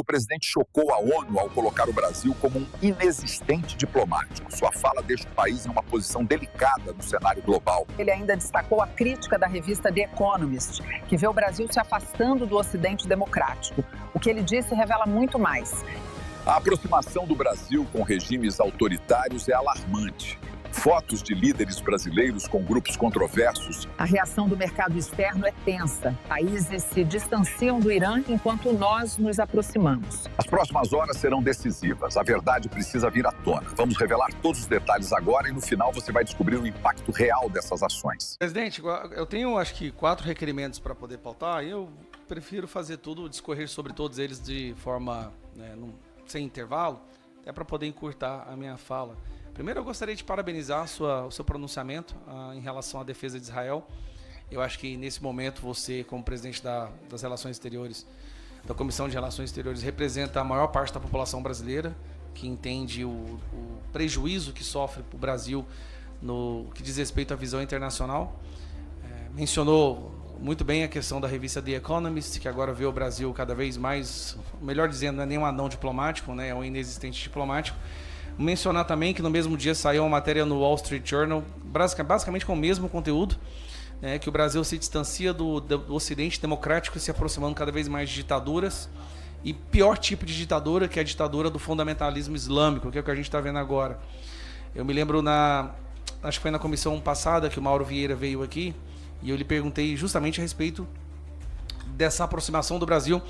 O presidente chocou a ONU ao colocar o Brasil como um inexistente diplomático. Sua fala deixa o país em uma posição delicada no cenário global. Ele ainda destacou a crítica da revista The Economist, que vê o Brasil se afastando do Ocidente democrático. O que ele disse revela muito mais. A aproximação do Brasil com regimes autoritários é alarmante. Fotos de líderes brasileiros com grupos controversos. A reação do mercado externo é tensa. Países se distanciam do Irã enquanto nós nos aproximamos. As próximas horas serão decisivas. A verdade precisa vir à tona. Vamos revelar todos os detalhes agora e no final você vai descobrir o impacto real dessas ações. Presidente, eu tenho acho que 4 requerimentos para poder pautar e eu prefiro fazer tudo, discorrer sobre todos eles de forma, sem intervalo, até para poder encurtar a minha fala. Primeiro, eu gostaria de parabenizar o seu pronunciamento em relação à defesa de Israel. Eu acho que, nesse momento, você, como presidente das Relações Exteriores, da Comissão de Relações Exteriores, representa a maior parte da população brasileira, que entende o prejuízo que sofre o Brasil no que diz respeito à visão internacional. Mencionou muito bem a questão da revista The Economist, que agora vê o Brasil cada vez mais, melhor dizendo, não é nem um anão diplomático, é um inexistente diplomático. Mencionar também que no mesmo dia saiu uma matéria no Wall Street Journal, basicamente com o mesmo conteúdo, que o Brasil se distancia do Ocidente democrático, se aproximando cada vez mais de ditaduras, e pior tipo de ditadura, que é a ditadura do fundamentalismo islâmico, que é o que a gente está vendo agora. Eu me lembro, acho que foi na comissão passada que o Mauro Vieira veio aqui, e eu lhe perguntei justamente a respeito dessa aproximação do Brasil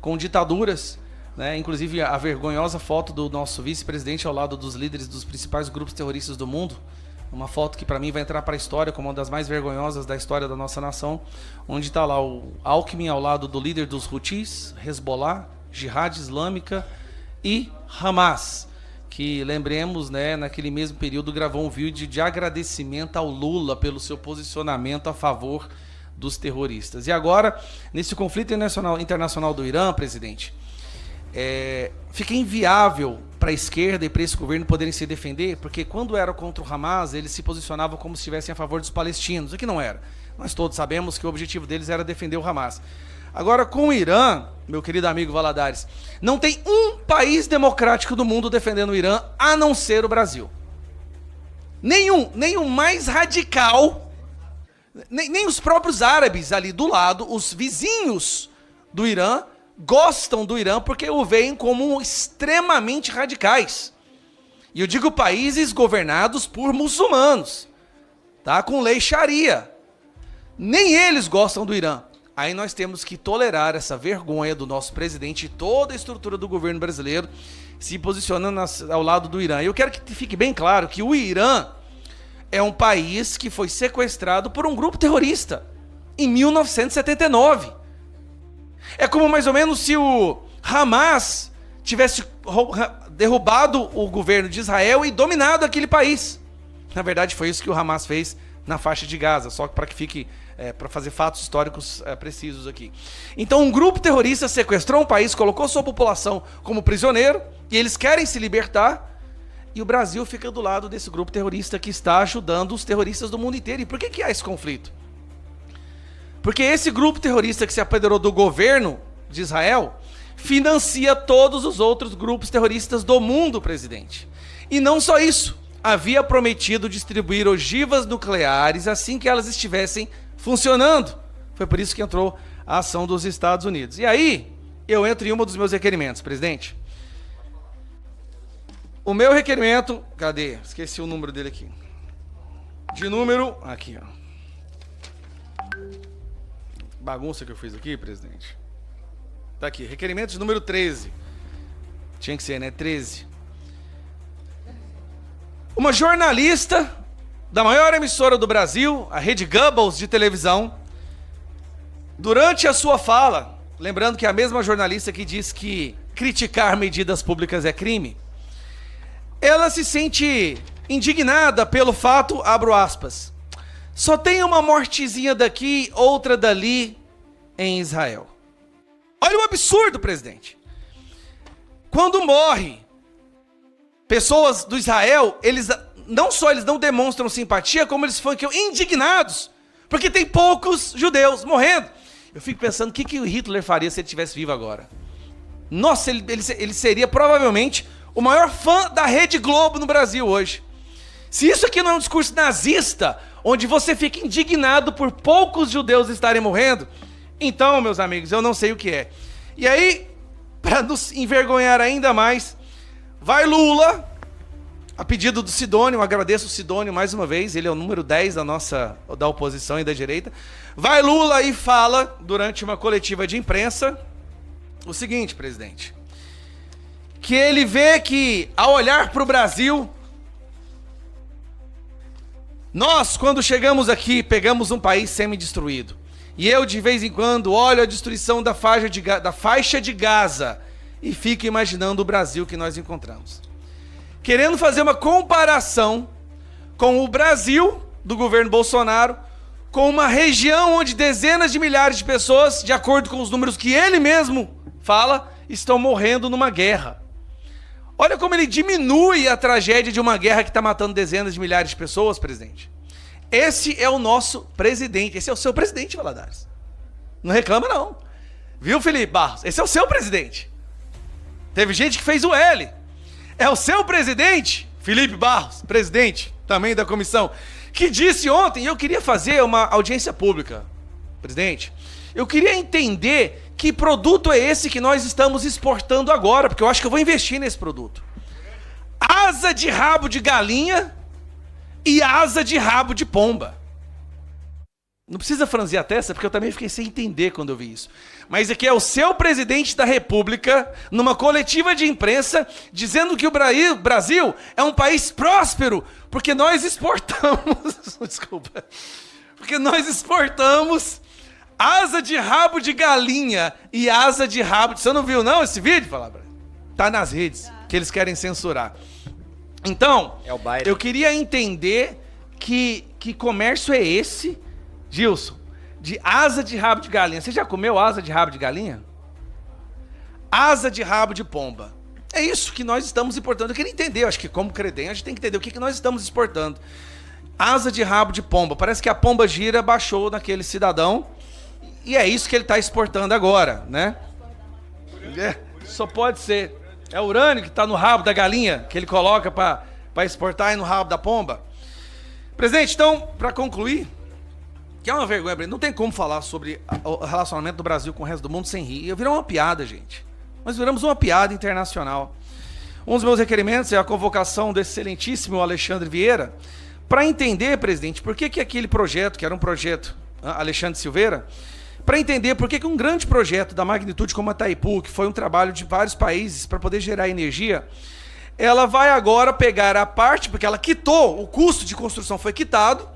com ditaduras, inclusive a vergonhosa foto do nosso vice-presidente ao lado dos líderes dos principais grupos terroristas do mundo, uma foto que para mim vai entrar para a história como uma das mais vergonhosas da história da nossa nação, onde está lá o Alckmin ao lado do líder dos Houthis, Hezbollah, Jihad Islâmica e Hamas, que, lembremos, naquele mesmo período gravou um vídeo de agradecimento ao Lula pelo seu posicionamento a favor dos terroristas. E agora, nesse conflito internacional do Irã, presidente, fica inviável para a esquerda e para esse governo poderem se defender, porque quando era contra o Hamas, eles se posicionavam como se estivessem a favor dos palestinos, o que não era. Nós todos sabemos que o objetivo deles era defender o Hamas. Agora, com o Irã, meu querido amigo Valadares, não tem um país democrático do mundo defendendo o Irã, a não ser o Brasil. Nem o mais radical, nem os próprios árabes ali do lado, os vizinhos do Irã, gostam do Irã porque o veem como extremamente radicais. E eu digo países governados por muçulmanos, com lei Sharia. Nem eles gostam do Irã. Aí nós temos que tolerar essa vergonha do nosso presidente e toda a estrutura do governo brasileiro se posicionando ao lado do Irã. Eu quero que fique bem claro que o Irã é um país que foi sequestrado por um grupo terrorista em 1979. É como mais ou menos se o Hamas tivesse derrubado o governo de Israel e dominado aquele país. Na verdade, foi isso que o Hamas fez na faixa de Gaza, só para que fique, para fazer fatos históricos precisos aqui. Então, um grupo terrorista sequestrou um país, colocou sua população como prisioneiro, e eles querem se libertar, e o Brasil fica do lado desse grupo terrorista que está ajudando os terroristas do mundo inteiro. E por que há esse conflito? Porque esse grupo terrorista que se apoderou do governo de Israel financia todos os outros grupos terroristas do mundo, presidente. E não só isso, havia prometido distribuir ogivas nucleares assim que elas estivessem funcionando. Foi por isso que entrou a ação dos Estados Unidos. E aí, eu entro em um dos meus requerimentos, presidente. O meu requerimento... Cadê? Esqueci o número dele aqui. De número... Aqui, ó. Bagunça que eu fiz aqui, presidente. Tá aqui, requerimento de número 13. Tinha que ser, 13. Uma jornalista da maior emissora do Brasil, a Rede Goebbels de televisão, durante a sua fala, lembrando que é a mesma jornalista que diz que criticar medidas públicas é crime, ela se sente indignada pelo fato, abro aspas, só tem uma mortezinha daqui, outra dali em Israel. Olha o absurdo, presidente. Quando morre pessoas do Israel, eles não demonstram simpatia, como eles ficam indignados, porque tem poucos judeus morrendo. Eu fico pensando o que o Hitler faria se ele estivesse vivo agora. Nossa, ele seria provavelmente o maior fã da Rede Globo no Brasil hoje. Se isso aqui não é um discurso nazista, onde você fica indignado por poucos judeus estarem morrendo, então, meus amigos, eu não sei o que é. E aí, para nos envergonhar ainda mais, vai Lula, a pedido do Sidônio, eu agradeço o Sidônio mais uma vez, ele é o número 10 da oposição e da direita. Vai Lula e fala, durante uma coletiva de imprensa, o seguinte, presidente, que ele vê que, ao olhar para o Brasil, nós, quando chegamos aqui, pegamos um país semi-destruído. E eu, de vez em quando, olho a destruição da faixa de Gaza e fico imaginando o Brasil que nós encontramos. Querendo fazer uma comparação com o Brasil, do governo Bolsonaro, com uma região onde dezenas de milhares de pessoas, de acordo com os números que ele mesmo fala, estão morrendo numa guerra. Olha como ele diminui a tragédia de uma guerra que está matando dezenas de milhares de pessoas, presidente. Esse é o nosso presidente, esse é o seu presidente, Valadares. Não reclama não. Viu, Felipe Barros? Esse é o seu presidente. Teve gente que fez o L. É o seu presidente, Felipe Barros, presidente também da comissão, que disse ontem, e eu queria fazer uma audiência pública, presidente, eu queria entender que produto é esse que nós estamos exportando agora, porque eu acho que eu vou investir nesse produto. Asa de rabo de galinha e asa de rabo de pomba. Não precisa franzir a testa, porque eu também fiquei sem entender quando eu vi isso. Mas aqui é o seu presidente da República, numa coletiva de imprensa, dizendo que o Brasil é um país próspero, porque nós exportamos... Desculpa. Porque nós exportamos asa de rabo de galinha e asa de rabo de... Você não viu não esse vídeo? Tá nas redes, que eles querem censurar. Então, eu queria entender que comércio é esse, Gilson, de asa de rabo de galinha. Você já comeu asa de rabo de galinha? Asa de rabo de pomba. É isso que nós estamos importando. Eu queria entender, eu acho que como credente, a gente tem que entender o que nós estamos exportando. Asa de rabo de pomba. Parece que a pomba gira baixou naquele cidadão e é isso que ele está exportando agora, né? Só pode ser. É urânio que está no rabo da galinha, que ele coloca para exportar e no rabo da pomba. Presidente, então, para concluir, que é uma vergonha, não tem como falar sobre o relacionamento do Brasil com o resto do mundo sem rir. Virou uma piada, gente. Nós viramos uma piada internacional. Um dos meus requerimentos é a convocação do excelentíssimo Alexandre Vieira para entender, presidente, por que aquele projeto, que era um projeto Alexandre Silveira, para entender por que um grande projeto da magnitude como a Itaipu, que foi um trabalho de vários países para poder gerar energia, ela vai agora pegar a parte, porque ela quitou, o custo de construção foi quitado,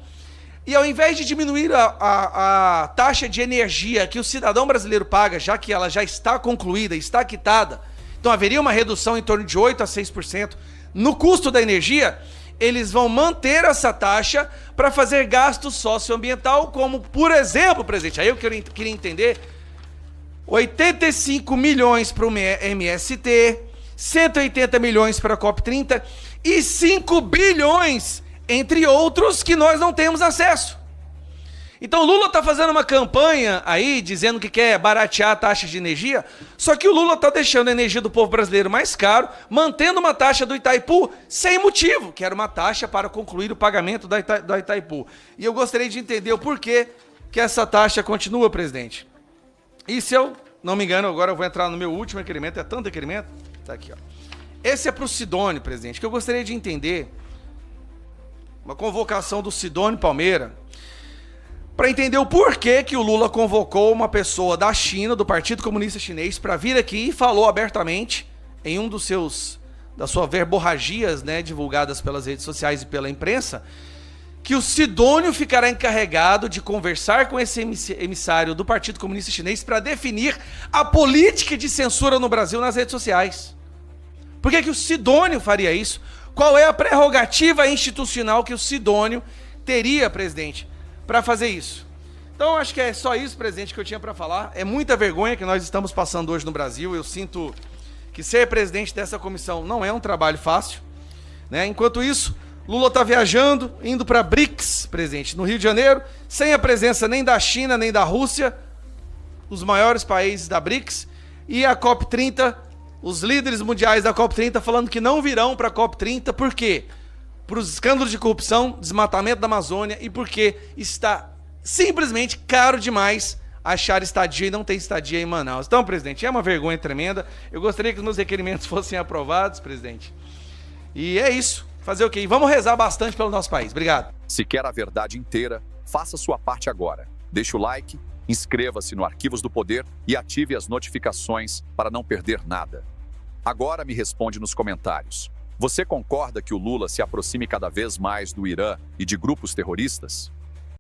e ao invés de diminuir a taxa de energia que o cidadão brasileiro paga, já que ela já está concluída, está quitada, então haveria uma redução em torno de 8% a 6% no custo da energia, eles vão manter essa taxa para fazer gasto socioambiental, como, por exemplo, presidente, aí eu queria entender, 85 milhões para o MST, 180 milhões para a COP30 e 5 bilhões, entre outros, que nós não temos acesso. Então Lula está fazendo uma campanha aí, dizendo que quer baratear a taxa de energia, só que o Lula está deixando a energia do povo brasileiro mais caro, mantendo uma taxa do Itaipu sem motivo, que era uma taxa para concluir o pagamento da Itaipu. E eu gostaria de entender o porquê que essa taxa continua, presidente. E se eu não me engano, agora eu vou entrar no meu último requerimento, é tanto requerimento? Tá aqui, ó. Esse é para o Sidônio, presidente, que eu gostaria de entender, uma convocação do Sidônio Palmeira, para entender o porquê que o Lula convocou uma pessoa da China, do Partido Comunista Chinês, para vir aqui e falou abertamente, em um das suas verborragias, né, divulgadas pelas redes sociais e pela imprensa, que o Sidônio ficará encarregado de conversar com esse emissário do Partido Comunista Chinês para definir a política de censura no Brasil nas redes sociais. Por que o Sidônio faria isso? Qual é a prerrogativa institucional que o Sidônio teria, presidente, para fazer isso? Então, acho que é só isso, presidente, que eu tinha para falar. É muita vergonha que nós estamos passando hoje no Brasil. Eu sinto que ser presidente dessa comissão não é um trabalho fácil, né? Enquanto isso, Lula está viajando, indo para BRICS, presidente, no Rio de Janeiro, sem a presença nem da China, nem da Rússia, os maiores países da BRICS. E a COP30, os líderes mundiais da COP30 falando que não virão para a COP30, por quê? Por os escândalos de corrupção, desmatamento da Amazônia e porque está simplesmente caro demais achar estadia e não tem estadia em Manaus. Então, presidente, é uma vergonha tremenda. Eu gostaria que os meus requerimentos fossem aprovados, presidente. E é isso. Fazer o quê? Vamos rezar bastante pelo nosso país. Obrigado. Se quer a verdade inteira, faça sua parte agora. Deixe o like, inscreva-se no Arquivos do Poder e ative as notificações para não perder nada. Agora me responde nos comentários. Você concorda que o Lula se aproxime cada vez mais do Irã e de grupos terroristas?